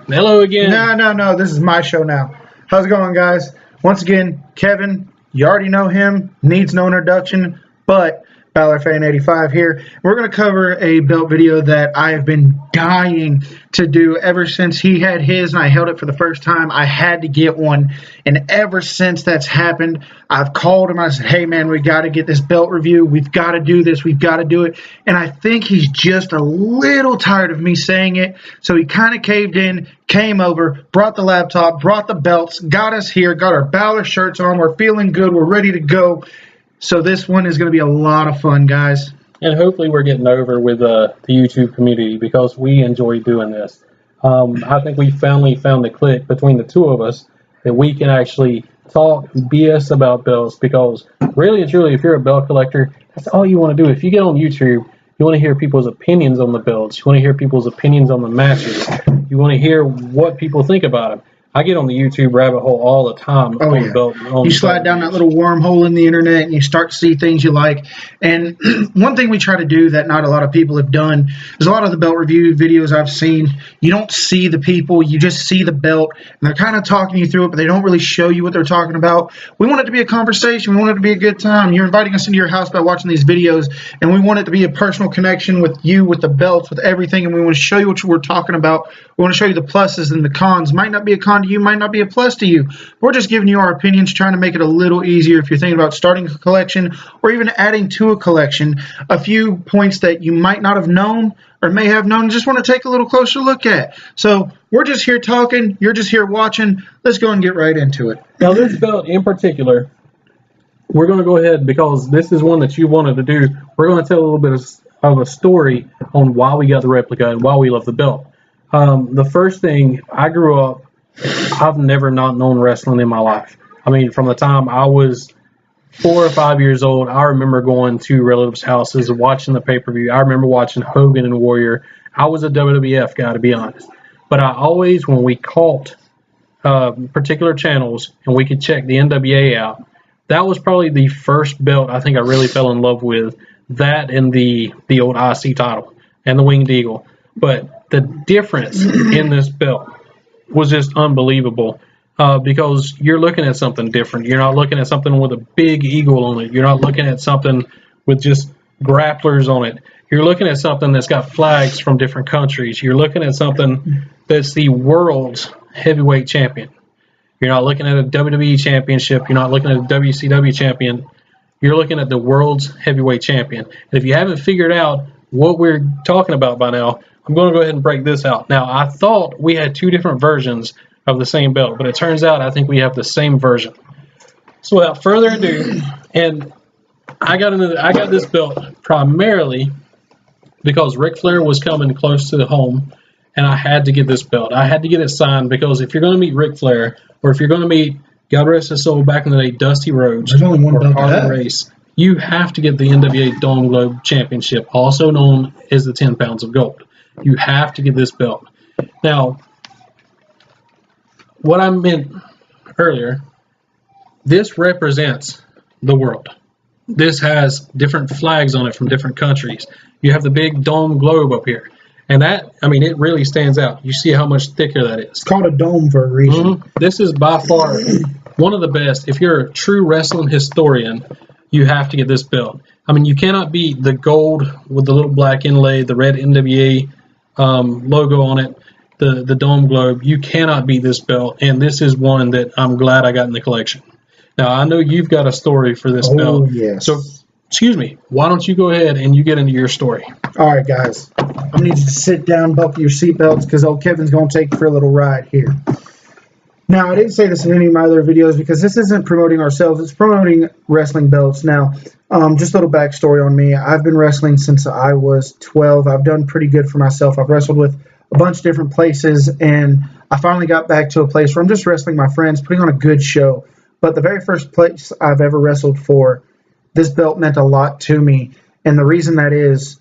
Hello again. No. This is my show now. How's it going, guys? Once again, Kevin, you already know him. Needs no introduction, but Balor Fan 85 here. We're going to cover a belt video that I have been dying to do ever since he had his and I held it for the first time. I had to get one, and ever since that's happened, I've called him. I said, hey, man, we got to get this belt review. We've got to do this. We've got to do it. And I think he's just a little tired of me saying it, so he kind of caved in, came over, brought the laptop, brought the belts, got us here, got our Balor shirts on. We're feeling good. We're ready to go. So this one is going to be a lot of fun, guys. And hopefully we're getting over with the YouTube community because we enjoy doing this. I think we finally found the click between the two of us that we can actually talk BS about belts, because really and truly, if you're a belt collector, that's all you want to do. If you get on YouTube, you want to hear people's opinions on the belts. You want to hear people's opinions on the matches. You want to hear what people think about them. I get on the YouTube rabbit hole all the time. Oh, yeah. You slide down that little wormhole in the internet and you start to see things you like. And one thing we try to do that not a lot of people have done is a lot of the belt review videos I've seen, you don't see the people, you just see the belt, and they're kind of talking you through it, but they don't really show you what they're talking about. We want it to be a conversation. We want it to be a good time. You're inviting us into your house by watching these videos, and we want it to be a personal connection with you, with the belts, with everything, and we want to show you what we're talking about. We want to show you the pluses and the cons. Might not be a con to you, might not be a plus to you. We're just giving you our opinions, trying to make it a little easier if you're thinking about starting a collection or even adding to a collection. A few points that you might not have known or may have known, just want to take a little closer look at. So we're just here talking, you're just here watching. Let's go and get right into it. Now this belt in particular, we're going to go ahead, because this is one that you wanted to do. We're going to tell a little bit of a story on why we got the replica and why we love the belt. The first thing, I grew up, I've never not known wrestling in my life. I mean, from the time I was 4 or 5 years old, I remember going to relatives' houses and watching the pay-per-view. I remember watching Hogan and Warrior. I was a WWF guy, to be honest. But I always, when we caught particular channels and we could check the NWA out, that was probably the first belt I think I really fell in love with. That and the old IC title and the Winged Eagle. But the difference in this belt was just unbelievable, because you're looking at something different. You're not looking at something with a big eagle on it. You're not looking at something with just grapplers on it. You're looking at something that's got flags from different countries. You're looking at something that's the world's heavyweight champion. You're not looking at a WWE championship. You're not looking at a WCW champion. You're looking at the world's heavyweight champion. And if you haven't figured out what we're talking about by now, I'm going to go ahead and break this out. Now, I thought we had two different versions of the same belt, but it turns out I think we have the same version. So without further ado, and I got this belt primarily because Ric Flair was coming close to the home, and I had to get this belt. I had to get it signed, because if you're going to meet Ric Flair, or if you're going to meet, God rest his soul, back in the day, Dusty Rhodes, There's only one or belt Harley Race, you have to get the NWA Dome Globe Championship, also known as the 10 pounds of gold. You have to get this belt. Now, what I meant earlier, this represents the world. This has different flags on it from different countries. You have the big dome globe up here. And that, I mean, it really stands out. You see how much thicker that is. It's called a dome for a reason. This is by far one of the best. If you're a true wrestling historian, you have to get this belt. I mean, you cannot beat the gold with the little black inlay, the red NWA logo on it, the dome globe. You cannot beat this belt, and this is one that I'm glad I got in the collection. Now, I know you've got a story for this belt. Yes. So, excuse me, why don't you go ahead and you get into your story? All right, guys. I'm going to need you to sit down, buckle your seatbelts, because old Kevin's going to take you for a little ride here. Now, I didn't say this in any of my other videos because this isn't promoting ourselves. It's promoting wrestling belts. Now, just a little backstory on me. I've been wrestling since I was 12. I've done pretty good for myself. I've wrestled with a bunch of different places, and I finally got back to a place where I'm just wrestling my friends, putting on a good show. But the very first place I've ever wrestled for, this belt meant a lot to me. And the reason that is,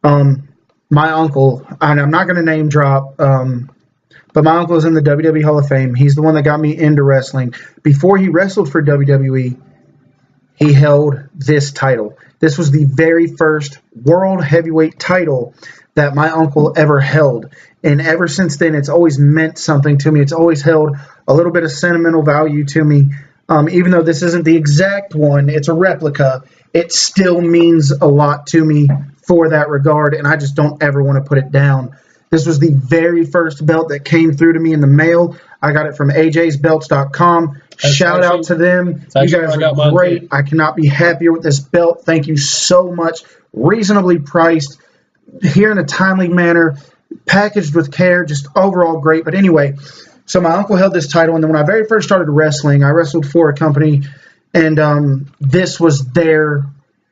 my uncle, and I'm not going to name drop, but my uncle is in the WWE Hall of Fame. He's the one that got me into wrestling. Before he wrestled for WWE, he held this title. This was the very first World Heavyweight title that my uncle ever held. And ever since then, it's always meant something to me. It's always held a little bit of sentimental value to me. Even though this isn't the exact one, it's a replica, it still means a lot to me for that regard, and I just don't ever want to put it down. This was the very first belt that came through to me in the mail. I got it from ajsbelts.com. Shout out to them. You guys are great. I cannot be happier with this belt. Thank you so much. Reasonably priced, here in a timely manner, packaged with care, just overall great. But anyway, so my uncle held this title, and then when I very first started wrestling, I wrestled for a company, and this was their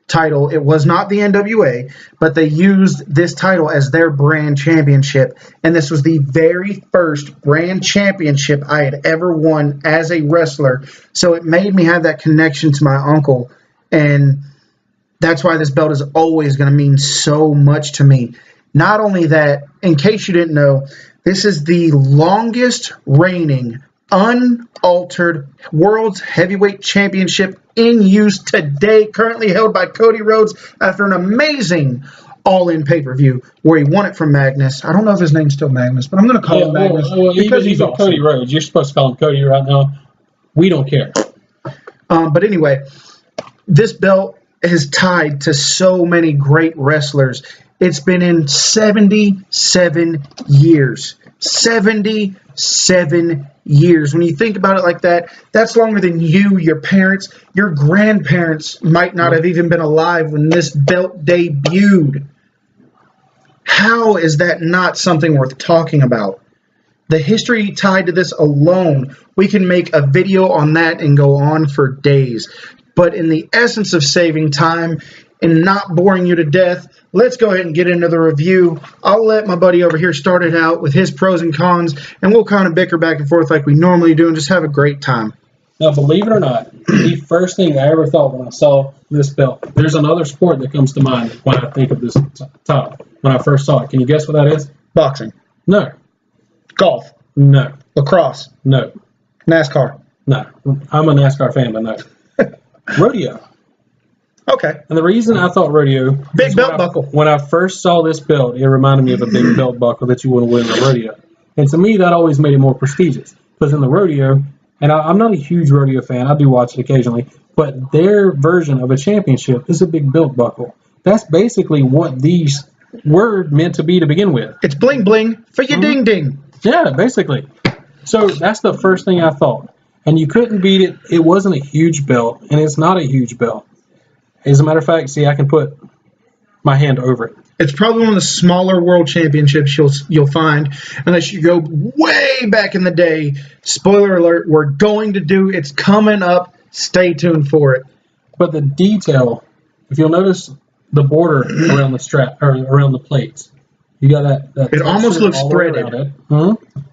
title. It was not the NWA, but they used this title as their brand championship, and this was the very first brand championship I had ever won as a wrestler. So it made me have that connection to my uncle, and that's why this belt is always going to mean so much to me. Not only that, in case you didn't know, this is the longest reigning, unaltered World's Heavyweight Championship in use today, currently held by Cody Rhodes after an amazing All-In pay-per-view where he won it from Magnus. I don't know if his name's still Magnus, but I'm going to call him Magnus because he's awesome. Cody Rhodes. You're supposed to call him Cody right now. We don't care. But anyway, this belt is tied to so many great wrestlers. It's been in 77 years. 77 years. When you think about it like that, that's longer than you, your parents, your grandparents might not have even been alive when this belt debuted. How is that not something worth talking about? The history tied to this alone, we can make a video on that and go on for days. But in the essence of saving time and not boring you to death, let's go ahead and get into the review. I'll let my buddy over here start it out with his pros and cons, and we'll kind of bicker back and forth like we normally do and just have a great time. Now, believe it or not, the first thing I ever thought when I saw this belt, there's another sport that comes to mind when I think of this title. When I first saw it, can you guess what that is? Boxing. No. Golf. No. Lacrosse. No. NASCAR. No. I'm a NASCAR fan, but no. Rodeo. Okay. And the reason I thought rodeo... Big belt buckle. When I first saw this belt, it reminded me of a big belt buckle that you would win in a rodeo. And to me, that always made it more prestigious. Because in the rodeo, and I'm not a huge rodeo fan, I do watch it occasionally, but their version of a championship is a big belt buckle. That's basically what these were meant to be to begin with. It's bling bling for your ding ding. Yeah, basically. So that's the first thing I thought. And you couldn't beat it. It wasn't a huge belt, and it's not a huge belt. As a matter of fact, see, I can put my hand over it. It's probably one of the smaller world championships you'll find, unless you go way back in the day. Spoiler alert, we're going to do, it's coming up. Stay tuned for it. But the detail, if you'll notice the border around the strap, or around the plates, you got that it almost looks threaded.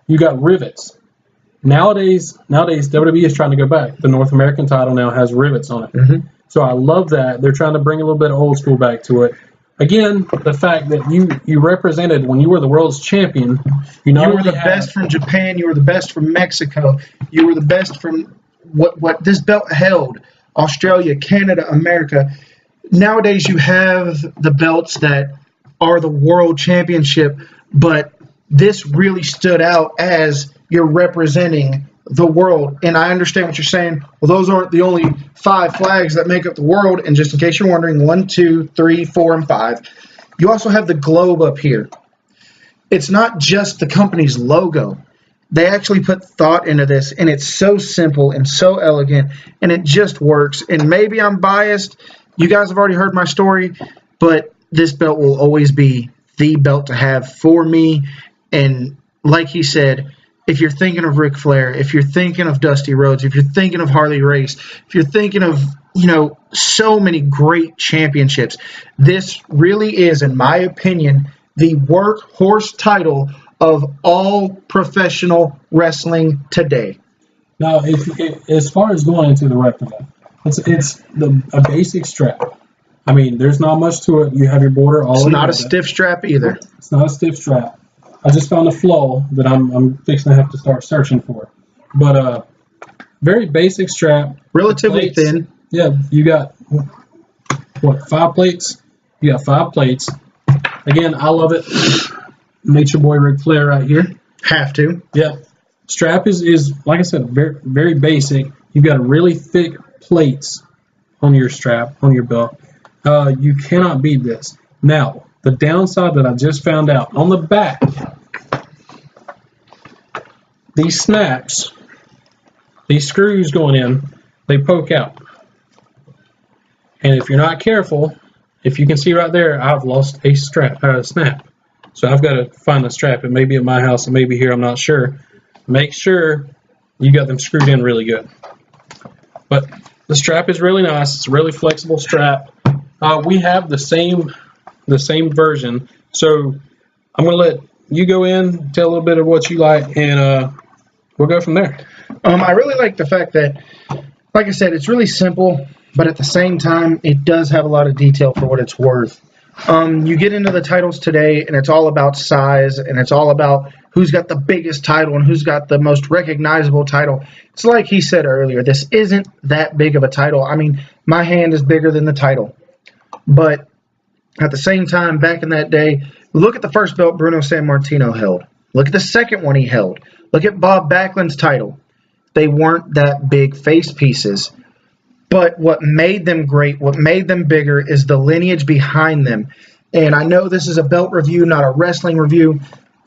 You got rivets. Nowadays, WWE is trying to go back. The North American title now has rivets on it. So I love that. They're trying to bring a little bit of old school back to it. Again, the fact that you represented when you were the world's champion. You were the best from Japan. You were the best from Mexico. You were the best from what this belt held. Australia, Canada, America. Nowadays, you have the belts that are the world championship, but this really stood out as you're representing the world. And I understand what you're saying. Well, those aren't the only 5 flags that make up the world. And just in case you're wondering, 1, 2, 3, 4, and 5. You also have the globe up here. It's not just the company's logo. They actually put thought into this, and it's so simple and so elegant, and it just works. And maybe I'm biased. You guys have already heard my story, but this belt will always be the belt to have for me. And like he said, if you're thinking of Ric Flair, if you're thinking of Dusty Rhodes, if you're thinking of Harley Race, if you're thinking of, so many great championships, this really is, in my opinion, the workhorse title of all professional wrestling today. Now, as far as going into the replica, it's a basic strap. I mean, there's not much to it. You have your border all. It's not a stiff strap either. It's not a stiff strap. I just found a flaw that I'm fixing to have to start searching for. But very basic strap. Relatively thin. Yeah, you got, 5 plates? You got 5 plates. Again, I love it. Nature Boy Ric Flair right here. Have to. Yeah. Strap is like I said, very, very basic. You've got really thick plates on your strap, on your belt. You cannot beat this. Now, the downside that I just found out, on the back, these snaps, these screws going in, they poke out. And if you're not careful, if you can see right there, I've lost a snap. So I've got to find the strap. It may be at my house, it may be here, I'm not sure. Make sure you got them screwed in really good. But the strap is really nice. It's a really flexible strap. We have the same version. So I'm going to let you go in, tell a little bit of what you like, and we'll go from there. I really like the fact that, like I said, it's really simple, but at the same time, it does have a lot of detail for what it's worth. You get into the titles today, and it's all about size, and it's all about who's got the biggest title and who's got the most recognizable title. It's like he said earlier, this isn't that big of a title. I mean, my hand is bigger than the title. But at the same time, back in that day, look at the first belt Bruno Sammartino held. Look at the second one he held. Look at Bob Backlund's title. They weren't that big face pieces. But what made them great, what made them bigger, is the lineage behind them. And I know this is a belt review, not a wrestling review.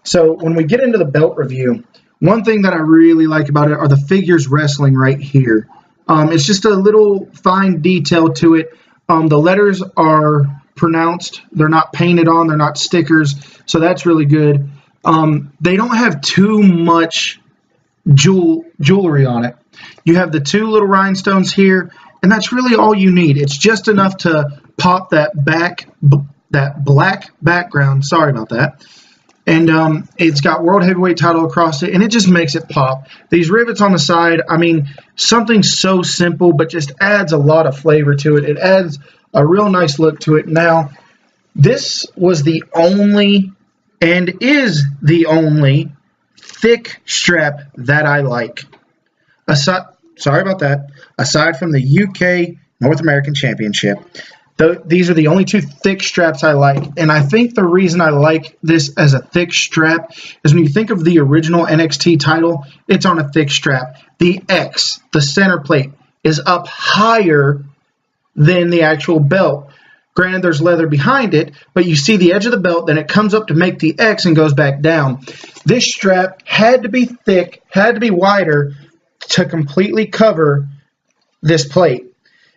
So when we get into the belt review, one thing that I really like about it are the figures wrestling right here. It's just a little fine detail to it. The letters are pronounced. They're not painted on. They're not stickers. So that's really good. They don't have too much jewelry on it. You have the two little rhinestones here, and that's really all you need. It's just enough to pop that black background. Sorry about that. And it's got World Heavyweight title across it, and it just makes it pop. These rivets on the side, I mean, something so simple, but just adds a lot of flavor to it. It adds a real nice look to it. Now, this was the only, and is the only, thick strap that I like. Sorry about that. Aside from the UK North American Championship. These are the only two thick straps I like. And I think the reason I like this as a thick strap is when you think of the original NXT title, it's on a thick strap. The X, the center plate, is up higher than the actual belt. Granted, there's leather behind it, but you see the edge of the belt, then it comes up to make the X and goes back down. This strap had to be thick, had to be wider to completely cover this plate.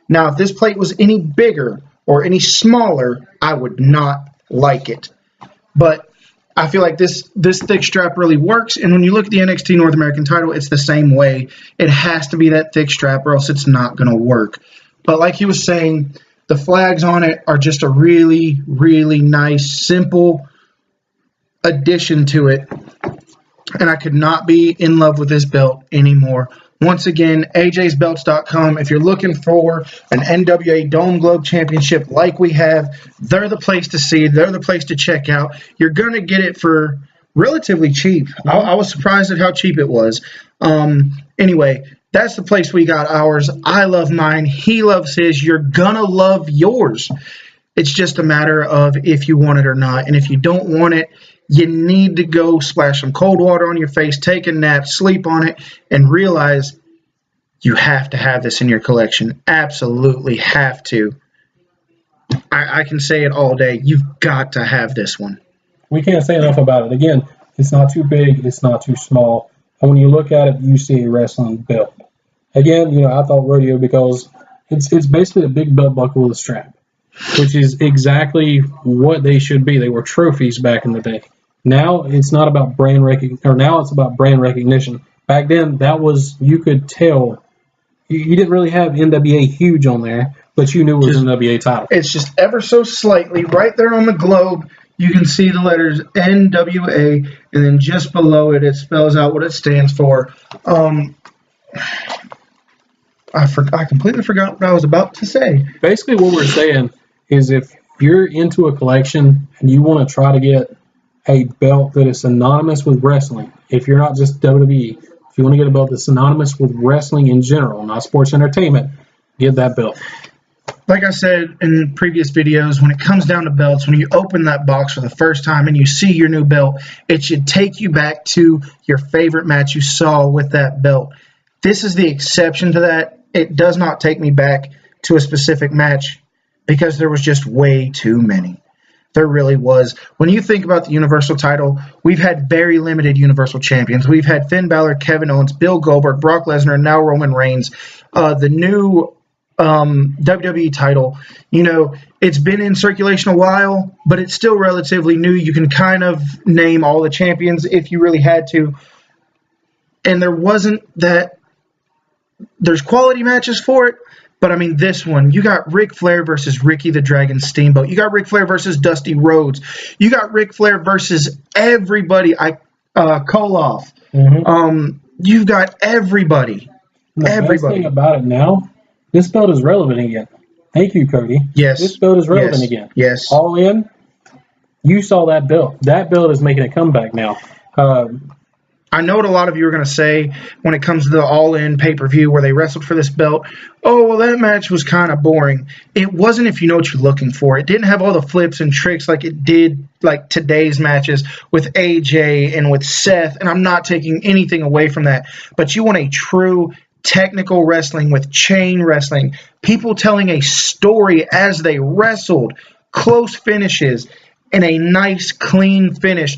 Now, if this plate was any bigger or any smaller, I would not like it. But I feel like this thick strap really works. And when you look at the NXT North American title, it's the same way. It has to be that thick strap or else it's not going to work. But like he was saying, the flags on it are just a really, really nice, simple addition to it. And I could not be in love with this belt anymore. Once again, ajsbelts.com. If you're looking for an NWA Dome Globe Championship like we have, they're the place to see. They're the place to check out. You're going to get it for relatively cheap. I was surprised at how cheap it was. Anyway, that's the place we got ours. I love mine. He loves his. You're going to love yours. It's just a matter of if you want it or not. And if you don't want it, you need to go splash some cold water on your face, take a nap, sleep on it, and realize you have to have this in your collection. Absolutely have to. I can say it all day. You've got to have this one. We can't say enough about it. Again, it's not too big. It's not too small. And when you look at it, you see a wrestling belt. Again, I thought rodeo because it's basically a big belt buckle with a strap, which is exactly what they should be. They were trophies back in the day. Now it's not about brand recognition, or now it's about brand recognition. Back then, that was, you could tell, you didn't really have NWA huge on there, but you knew it was an NWA title. It's just ever so slightly, right there on the globe, you can see the letters NWA, and then just below it, it spells out what it stands for. I completely forgot what I was about to say. Basically, what we're saying is if you're into a collection and you want to try to get a belt that is synonymous with wrestling, if you're not just WWE, if you want to get a belt that's synonymous with wrestling in general, not sports entertainment, get that belt. like I said in previous videos, when it comes down to belts, when you open that box for the first time and you see your new belt, it should take you back to your favorite match you saw with that belt. This is the exception to that. It does not take me back to a specific match because there was just way too many. There really was. When you think about the Universal title, we've had very limited Universal champions. We've had Finn Balor, Kevin Owens, Bill Goldberg, Brock Lesnar, and now Roman Reigns. The new WWE title, you know, it's been in circulation a while, but it's still relatively new. You can kind of name all the champions if you really had to. And there wasn't that, there's quality matches for it, but I mean this one, you got Ric Flair versus Ricky the Dragon Steamboat. You got Ric Flair versus Dusty Rhodes. You got Ric Flair versus everybody, Koloff. You've got everybody. The best thing about it now, this belt is relevant again. Thank you, Cody. Yes. This belt is relevant again. Yes. All in, you saw that belt. That belt is making a comeback now. I know what a lot of you are going to say when it comes to the All-In pay-per-view where they wrestled for this belt. Oh, well, that match was kind of boring. It wasn't if you know what you're looking for. It didn't have all the flips and tricks like it did like today's matches with AJ and with Seth, and I'm not taking anything away from that. But you want a true technical wrestling with chain wrestling, people telling a story as they wrestled, close finishes, and a nice, clean finish.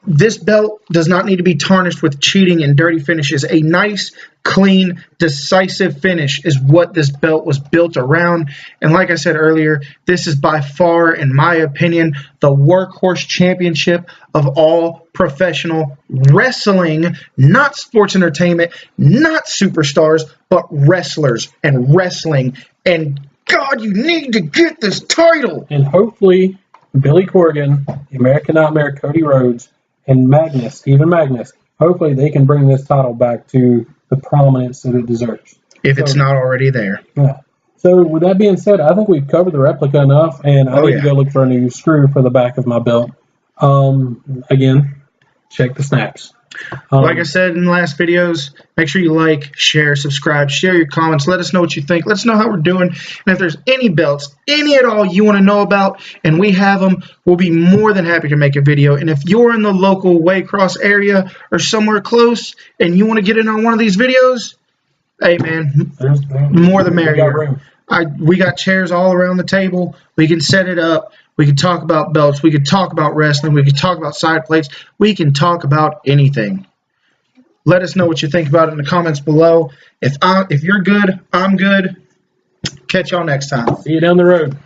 This belt does not need to be tarnished with cheating and dirty finishes. A nice, clean, decisive finish is what this belt was built around. And like I said earlier, this is by far, in my opinion, the workhorse championship of all professional wrestling, not sports entertainment, not superstars, but wrestlers and wrestling. And God, you need to get this title. And hopefully, Billy Corgan, the American Nightmare, Cody Rhodes, and Magnus, Stephen Magnus, hopefully they can bring this title back to the prominence that it deserves. If it's not already there. Yeah. So with that being said, I think we've covered the replica enough, and I need to go look for a new screw for the back of my belt. Again, check the snaps. Like I said in the last videos, make sure you like, share, subscribe, share your comments. Let us know what you think. Let us know how we're doing. And if there's any belts, any at all you want to know about, and we have them, we'll be more than happy to make a video. And if you're in the local Waycross area or somewhere close and you want to get in on one of these videos, hey, man, more the merrier. We got chairs all around the table. We can set it up. We can talk about belts. We can talk about wrestling. We can talk about side plates. We can talk about anything. Let us know what you think about it in the comments below. If you're good, I'm good. Catch y'all next time. See you down the road.